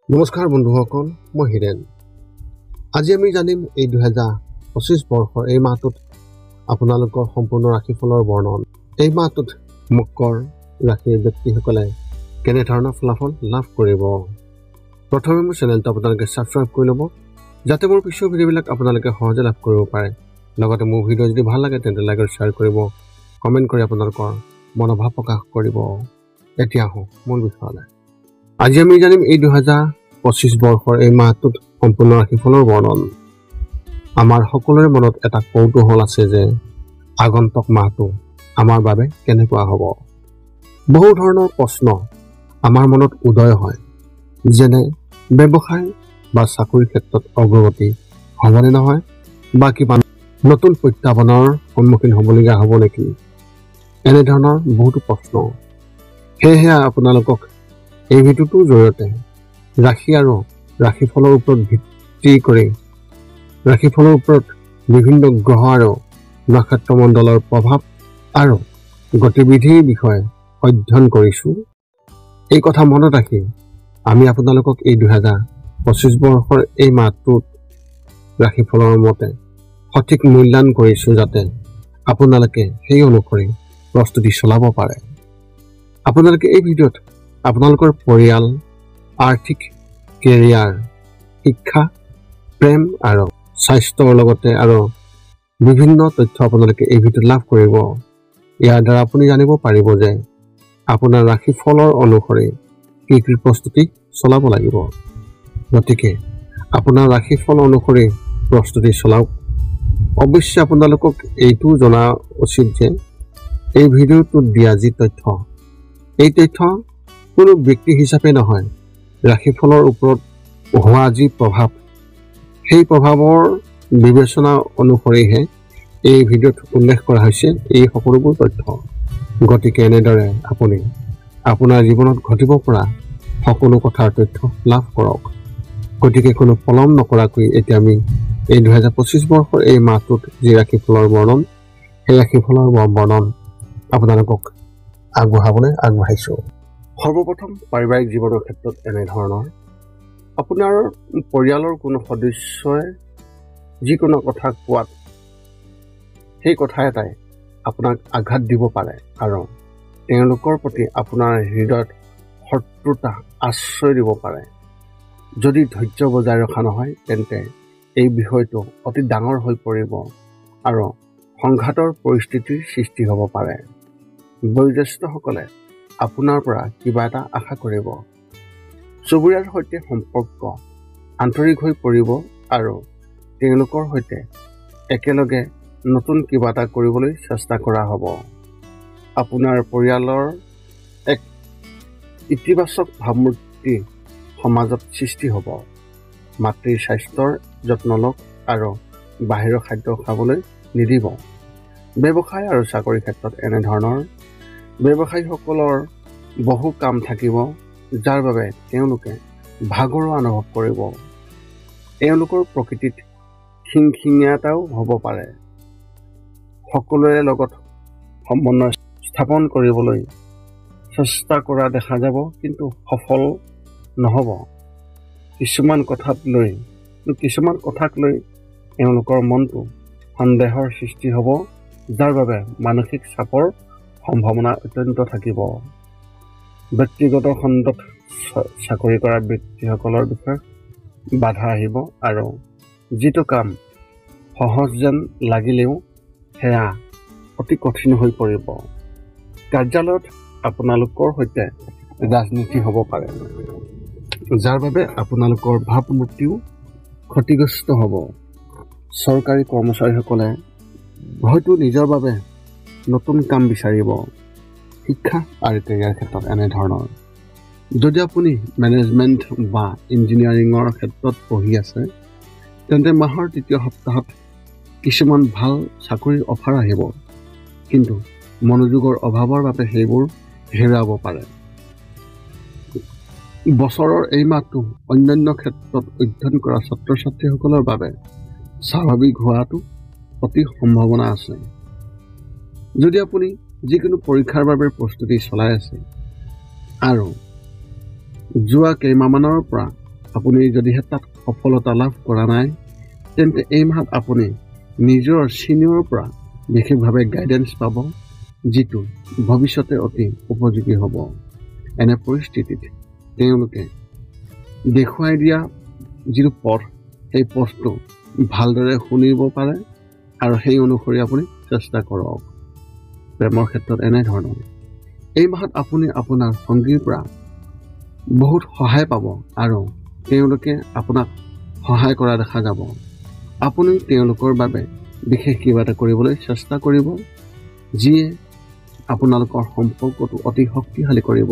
নমস্কাৰ বন্ধুসকল, মই হিৰেন। আজি আমি জানিম এই 2025 বৰ্ষৰ এই মাহটোত আপোনালোকৰ সম্পূৰ্ণ ৰাশিফলৰ বৰ্ণন। এই মাহটোত মকৰ ৰাশিৰ ব্যক্তিসকলে কেনেধৰণৰ ফলাফল লাভ কৰিব। প্ৰথমে মোৰ চেনেলটো আপোনালোকে ছাবস্ক্ৰাইব কৰি ল'ব, যাতে মোৰ পিছৰ ভিডিঅ'বিলাক আপোনালোকে সহজে লাভ কৰিব পাৰে। লগতে মোৰ ভিডিঅ' যদি ভাল লাগে তেন্তে লাইক আৰু শ্বেয়াৰ কৰিব, কমেণ্ট কৰি আপোনালোকৰ মনোভাৱ প্ৰকাশ কৰিব। এতিয়া আহোঁ মূল বিষয়লৈ। আজি আমি জানিম এই 2025 বৰ্ষৰ এই মাহটোত সম্পূৰ্ণ ৰাশিফলৰ বৰ্ণন। আমাৰ সকলোৰে মনত এটা কৌতূহল আছে যে আগন্তুক মাহটো আমাৰ বাবে কেনেকুৱা হ'ব। বহু ধৰণৰ প্ৰশ্ন আমাৰ মনত উদয় হয়, যেনে ব্যৱসায় বা চাকৰিৰ ক্ষেত্ৰত অগ্ৰগতি হ'বনে নহয়, বা কিবা নতুন প্ৰত্যাহ্বানৰ সন্মুখীন হ'বলগীয়া হ'ব নেকি, এনেধৰণৰ বহুতো প্ৰশ্ন। সেয়েহে আপোনালোকক এই ভিডিঅ'টোৰ জৰিয়তে ৰাশি আৰু ৰাশিফলৰ ওপৰত ভিত্তি কৰি ৰাশিফলৰ ওপৰত বিভিন্ন গ্ৰহ আৰু নক্ষত্ৰমণ্ডলৰ প্ৰভাৱ আৰু গতিবিধিৰ বিষয়ে অধ্যয়ন কৰিছোঁ। এই কথা মনত ৰাখি আমি আপোনালোকক এই 2025 বৰ্ষৰ এই মাহটোত ৰাশিফলৰ মতে সঠিক মূল্যায়ন কৰিছোঁ, যাতে আপোনালোকে সেই অনুসৰি প্ৰস্তুতি চলাব পাৰে। আপোনালোকে এই ভিডিঅ'ত আপোনালোকৰ পৰিয়াল, আৰ্থিক, কেৰিয়াৰ, শিক্ষা, প্ৰেম আৰু স্বাস্থ্যৰ লগতে আৰু বিভিন্ন তথ্য আপোনালোকে এই ভিডিঅ'ত লাভ কৰিব। ইয়াৰ দ্বাৰা আপুনি জানিব পাৰিব যে আপোনাৰ ৰাশিফলৰ অনুসৰি কি কি প্ৰস্তুতি চলাব লাগিব। গতিকে আপোনাৰ ৰাশিফল অনুসৰি প্ৰস্তুতি চলাওক। অৱশ্যে আপোনালোকক এইটো জনা উচিত যে এই ভিডিঅ'টোত দিয়া যি তথ্য, এই তথ্য কোনো ব্যক্তি হিচাপে নহয়, ৰাশিফলৰ ওপৰত হোৱা যি প্ৰভাৱ, সেই প্ৰভাৱৰ বিবেচনা অনুসৰিহে এই ভিডিঅ'ত উল্লেখ কৰা হৈছে এই সকলোবোৰ তথ্য। গতিকে এনেদৰে আপুনি আপোনাৰ জীৱনত ঘটিব পৰা সকলো কথাৰ তথ্য লাভ কৰক। গতিকে কোনো পলম নকৰাকৈ এতিয়া আমি এই 2025 বৰ্ষৰ এই মাহটোত যি ৰাশিফলৰ বৰ্ণন, সেই ৰাশিফলৰ বৰ্ণন আপোনালোকক আগবঢ়াবলৈ আগবাঢ়িছোঁ। সৰ্বপ্ৰথম পাৰিবাৰিক জীৱনৰ ক্ষেত্ৰত এনেধৰণৰ: আপোনাৰ পৰিয়ালৰ কোনো সদস্যই যিকোনো কথা কোৱাত সেই কথা এটাই আপোনাক আঘাত দিব পাৰে আৰু তেওঁলোকৰ প্ৰতি আপোনাৰ হৃদয়ত শত্ৰুতা আশ্ৰয় দিব পাৰে। যদি ধৈৰ্য বজাই ৰখা নহয় তেন্তে এই বিষয়টো অতি ডাঙৰ হৈ পৰিব আৰু সংঘাতৰ পৰিস্থিতিৰ সৃষ্টি হ'ব পাৰে। বয়োজ্যেষ্ঠসকলে আপোনাৰ পৰা কিবা এটা আশা কৰিব। চুবুৰীয়াৰ সৈতে সম্পৰ্ক আন্তৰিক হৈ পৰিব আৰু তেওঁলোকৰ সৈতে একেলগে নতুন কিবা এটা কৰিবলৈ চেষ্টা কৰা হ'ব। আপোনাৰ পৰিয়ালৰ এক ইতিবাচক ভাৱমূৰ্তি সমাজত সৃষ্টি হ'ব। মাতৃৰ স্বাস্থ্যৰ যত্ন লওক আৰু বাহিৰৰ খাদ্য খাবলৈ নিদিব। ব্যৱসায় আৰু চাকৰিৰ ক্ষেত্ৰত এনেধৰণৰ: ব্যৱসায়ীসকলৰ বহু কাম থাকিব, যাৰ বাবে তেওঁলোকে ভাগৰুৱা অনুভৱ কৰিব। এওঁলোকৰ প্ৰকৃতিত খিংখিঙীয়াটাও হ'ব পাৰে। সকলোৰে লগত সমন্বয় স্থাপন কৰিবলৈ চেষ্টা কৰা দেখা যাব, কিন্তু সফল নহ'ব। কিছুমান কথাক লৈ এওঁলোকৰ মনটো সন্দেহৰ সৃষ্টি হ'ব, যাৰ বাবে মানসিক চাপৰ সম্ভাৱনা অত্যন্ত থাকিব। ব্যক্তিগত খণ্ডত চাকৰি কৰা ব্যক্তিসকলৰ বিষয়ে বাধা আহিব আৰু যিটো কাম সহজ যেন লাগিলেও সেয়া অতি কঠিন হৈ পৰিব। কাৰ্যালয়ত আপোনালোকৰ সৈতে ৰাজনীতি হ'ব পাৰে, যাৰ বাবে আপোনালোকৰ ভাৱমূৰ্তিও ক্ষতিগ্ৰস্ত হ'ব। চৰকাৰী কৰ্মচাৰীসকলে হয়তো নিজৰ বাবে নতুন কাম বিচাৰিব। শিক্ষা আৰু কেৰিয়াৰ ক্ষেত্ৰত এনেধৰণৰ: যদি আপুনি মেনেজমেণ্ট বা ইঞ্জিনিয়াৰিঙৰ ক্ষেত্ৰত পঢ়ি আছে তেন্তে মাহৰ তৃতীয় সপ্তাহত কিছুমান ভাল চাকৰিৰ অফাৰ আহিব, কিন্তু মনোযোগৰ অভাৱৰ বাবে সেইবোৰ হেৰুৱাব পাৰে। বছৰৰ এই মাহটো অন্যান্য ক্ষেত্ৰত অধ্যয়ন কৰা ছাত্ৰ ছাত্ৰীসকলৰ বাবে স্বাভাৱিক হোৱাটো অতি সম্ভাৱনা আছে। যদি আপুনি যিকোনো পৰীক্ষাৰ বাবে প্ৰস্তুতি চলাই আছে আৰু যোৱা কেইমাহমানৰ পৰা আপুনি যদিহে তাত সফলতা লাভ কৰা নাই তেন্তে এই মাহত আপুনি নিজৰ চিনিয়ৰৰ পৰা বিশেষভাৱে গাইডেন্স পাব, যিটো ভৱিষ্যতে অতি উপযোগী হ'ব। এনে পৰিস্থিতিত তেওঁলোকে দেখুৱাই দিয়া যিটো পথ, সেই পথটো ভালদৰে শুনিব পাৰে আৰু সেই অনুসৰি আপুনি চেষ্টা কৰক। প্ৰেমৰ ক্ষেত্ৰত এনেধৰণৰ এই মাহত আপুনি আপোনাৰ সংগীৰ পৰা বহুত সহায় পাব আৰু তেওঁলোকে আপোনাক সহায় কৰা দেখা যাব। আপুনি তেওঁলোকৰ বাবে বিশেষ কিবা এটা কৰিবলৈ চেষ্টা কৰিব, যিয়ে আপোনালোকৰ সম্পৰ্কটো অতি শক্তিশালী কৰিব।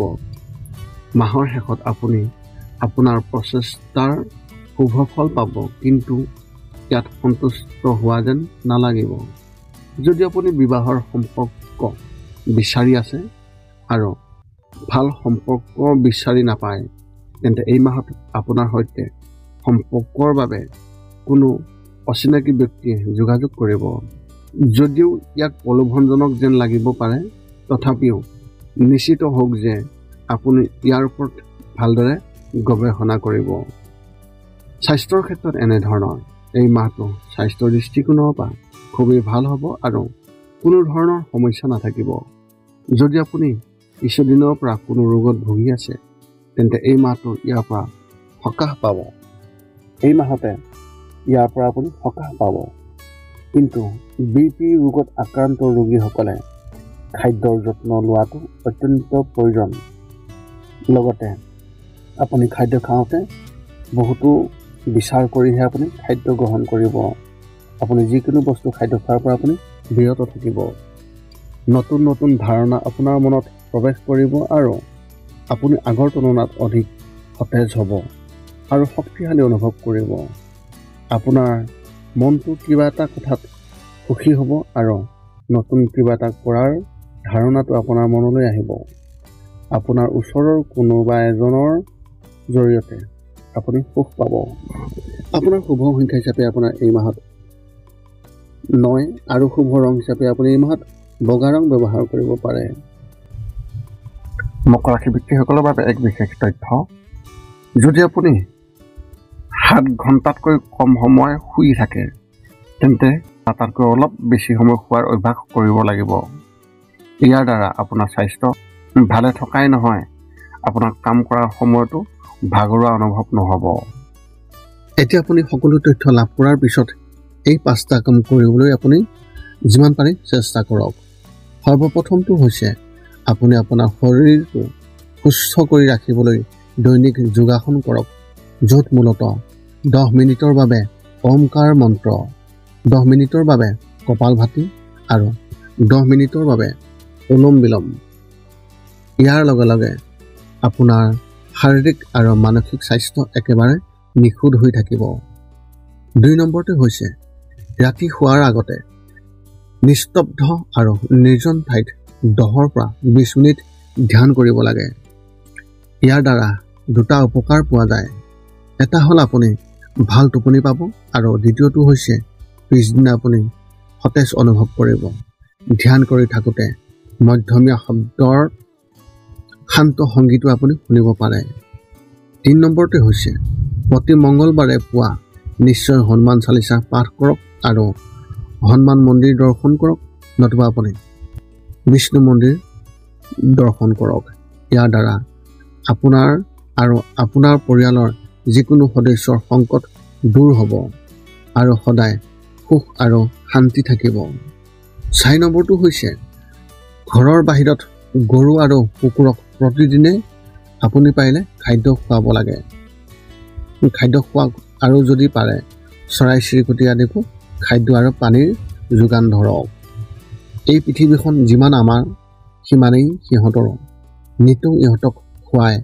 মাহৰ শেষত আপুনি আপোনাৰ প্ৰচেষ্টাৰ শুভ ফল পাব, কিন্তু ইয়াত সন্তুষ্ট হোৱা যেন নালাগিব। যদি আপুনি বিবাহৰ সম্পৰ্ক বিচাৰি আছে আৰু ভাল সম্পৰ্ক বিচাৰি নাপায়, তেন্তে এই মাহত আপোনাৰ সৈতে সম্পৰ্কৰ বাবে কোনো অচিনাকি ব্যক্তিয়ে যোগাযোগ কৰিব। যদিও ইয়াক প্ৰলোভনজনক যেন লাগিব পাৰে, তথাপিও নিশ্চিত হওক যে আপুনি ইয়াৰ ওপৰত ভালদৰে গৱেষণা কৰিব। স্বাস্থ্যৰ ক্ষেত্ৰত এনেধৰণৰ এই মাহটো স্বাস্থ্যৰ দৃষ্টিকোণৰ পৰা খুবেই ভাল হ'ব আৰু কোনো ধৰণৰ সমস্যা নাথাকিব। যদি আপুনি কিছুদিনৰ পৰা কোনো ৰোগত ভুগি আছে, তেন্তে এই মাহটো ইয়াৰ পৰা সকাহ পাব। এই মাহতে ইয়াৰ পৰা আপুনি সকাহ পাব। কিন্তু BP ৰোগত আক্ৰান্ত ৰোগীসকলে খাদ্যৰ যত্ন লোৱাটো অত্যন্ত প্ৰয়োজন। লগতে আপুনি খাদ্য খাওঁতে বহুতো বিচাৰ কৰিহে আপুনি খাদ্য গ্ৰহণ কৰিব। আপুনি যিকোনো বস্তু খাদ্য খোৱাৰ পৰা আপুনি বিৰত থাকিব। নতুন নতুন ধাৰণা আপোনাৰ মনত প্ৰৱেশ কৰিব আৰু আপুনি আগৰ তুলনাত অধিক সতেজ হ'ব আৰু শক্তিশালী অনুভৱ কৰিব। আপোনাৰ মনটো কিবা এটা কথাত সুখী হ'ব আৰু নতুন কিবা এটা কৰাৰ ধাৰণাটো আপোনাৰ মনলৈ আহিব। আপোনাৰ ওচৰৰ কোনোবা এজনৰ জৰিয়তে আপুনি সুখ পাব। আপোনাৰ শুভ সংখ্যা হিচাপে আপোনাৰ এই মাহত 9 আৰু শুভ ৰং হিচাপে আপুনি এই মাহত বগা ৰং ব্যৱহাৰ কৰিব পাৰে। মকৰ ৰাশি ব্যক্তিসকলৰ বাবে এক বিশেষ তথ্য, যদি আপুনি 7 ঘণ্টাতকৈ কম সময় শুই থাকে, তেন্তে তাতকৈ অলপ বেছি সময় শোৱাৰ অভ্যাস কৰিব লাগিব। ইয়াৰ দ্বাৰা আপোনাৰ স্বাস্থ্য ভালে থকাই নহয়, আপোনাৰ কাম কৰাৰ সময়তো ভাগৰুৱা অনুভৱ নহ'ব। এতিয়া আপুনি সকলো তথ্য লাভ কৰাৰ পিছত এই 5টা কাম কৰিবলৈ আপুনি যিমান পাৰে চেষ্টা কৰক। সৰ্বপ্ৰথমটো হৈছে আপুনি আপোনাৰ শৰীৰটো সুস্থ কৰি ৰাখিবলৈ দৈনিক যোগাসন কৰক, য'ত মূলতঃ 10 মিনিটৰ বাবে ওমকাৰ মন্ত্ৰ, 10 মিনিটৰ বাবে কপালভাতি আৰু 10 মিনিটৰ বাবে অনুলোম বিলোম। ইয়াৰ লগে লগে আপোনাৰ শাৰীৰিক আৰু মানসিক স্বাস্থ্য একেবাৰে নিখুঁত হৈ থাকিব। 2 নম্বৰটো হৈছে ৰাতি শোৱাৰ আগতে নিস্তব্ধ আৰু নিৰ্জন ঠাইত 10 পৰা 20 মিনিট ধ্যান কৰিব লাগে। ইয়াৰ দ্বাৰা 2টা উপকাৰ পোৱা যায়। এটা হ'ল আপুনি ভাল টোপনি পাব আৰু দ্বিতীয়টো হৈছে পিছদিনা আপুনি সতেজ অনুভৱ কৰিব। ধ্যান কৰি থাকোঁতে মধ্যমীয়া শব্দৰ শান্ত সংগীতো আপুনি শুনিব পাৰে। 3 নম্বৰটো হৈছে প্ৰতি মংগলবাৰে পুৱা নিশ্চয় হনুমান চালিচা পাঠ কৰক আৰু হনুমান মন্দিৰ দৰ্শন কৰক, নতুবা আপুনি বিষ্ণু মন্দিৰ দৰ্শন কৰক। ইয়াৰ দ্বাৰা আপোনাৰ আৰু আপোনাৰ পৰিয়ালৰ যিকোনো সদস্যৰ সংকট দূৰ হ'ব আৰু সদায় সুখ আৰু শান্তি থাকিব। 4 নম্বৰটো হৈছে ঘৰৰ বাহিৰত গৰু আৰু কুকুৰক প্ৰতিদিনে আপুনি পাৰিলে খাদ্য খুৱাব লাগে। খাদ্য খোৱাওক আৰু যদি পাৰে চৰাই চিৰিকটি আদিকো খাদ্য আৰু পানীৰ যোগান ধৰক। এই পৃথিৱীখন যিমান আমাৰ সিমানেই সিহঁতৰো। নিতৌ ইহঁতক খুৱাই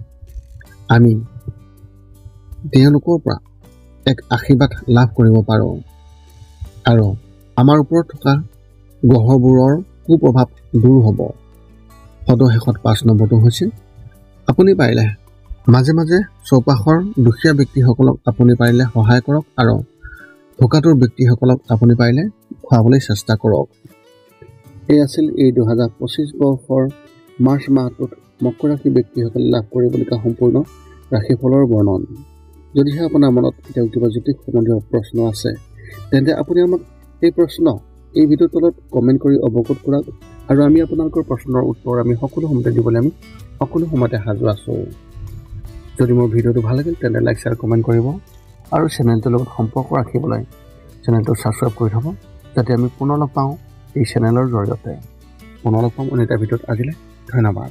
আমি তেওঁলোকৰ পৰা এক আশীৰ্বাদ লাভ কৰিব পাৰোঁ আৰু আমাৰ ওপৰত থকা গ্ৰহবোৰৰ কুপ্ৰভাৱ দূৰ হ'ব। সদশেষত 5 নম্বৰটো হৈছে আপুনি পাৰিলে মাজে মাজে চৌপাশৰ দুখীয়া ব্যক্তিসকলক আপুনি পাৰিলে সহায় কৰক আৰু ভোকাতুৰ ব্যক্তিসকলক আপুনি পাৰিলে খুৱাবলৈ চেষ্টা কৰক। এই আছিল এই 2025 বৰ্ষৰ মাৰ্চ মাহটোত মকৰ ৰাশি ব্যক্তিসকলে লাভ কৰিবলগীয়া সম্পূৰ্ণ ৰাশিফলৰ বৰ্ণন। যদিহে আপোনাৰ মনত এতিয়াও কিবা জ্যোতিষ সম্বন্ধীয় প্ৰশ্ন আছে তেন্তে আপুনি আমাক এই প্ৰশ্ন এই ভিডিঅ'ৰ তলত কমেণ্ট কৰি অৱগত কৰাওক আৰু আমি আপোনালোকৰ প্ৰশ্নৰ উত্তৰ আমি সকলো সময়তে দিবলৈ আমি সকলো সময়তে সাজু আছোঁ। যদি মোৰ ভিডিঅ'টো ভাল লাগিল তেন্তে লাইক শ্বেয়াৰ কমেণ্ট কৰিব আৰু চেনেলটোৰ লগত সম্পৰ্ক ৰাখিবলৈ চেনেলটো ছাবস্ক্ৰাইব কৰি থ'ব যাতে আমি পুনৰ লগ পাওঁ এই চেনেলৰ জৰিয়তে। পুনৰ লগ পাম অন্য এটা ভিডিঅ'ত। আজিলৈ ধন্যবাদ।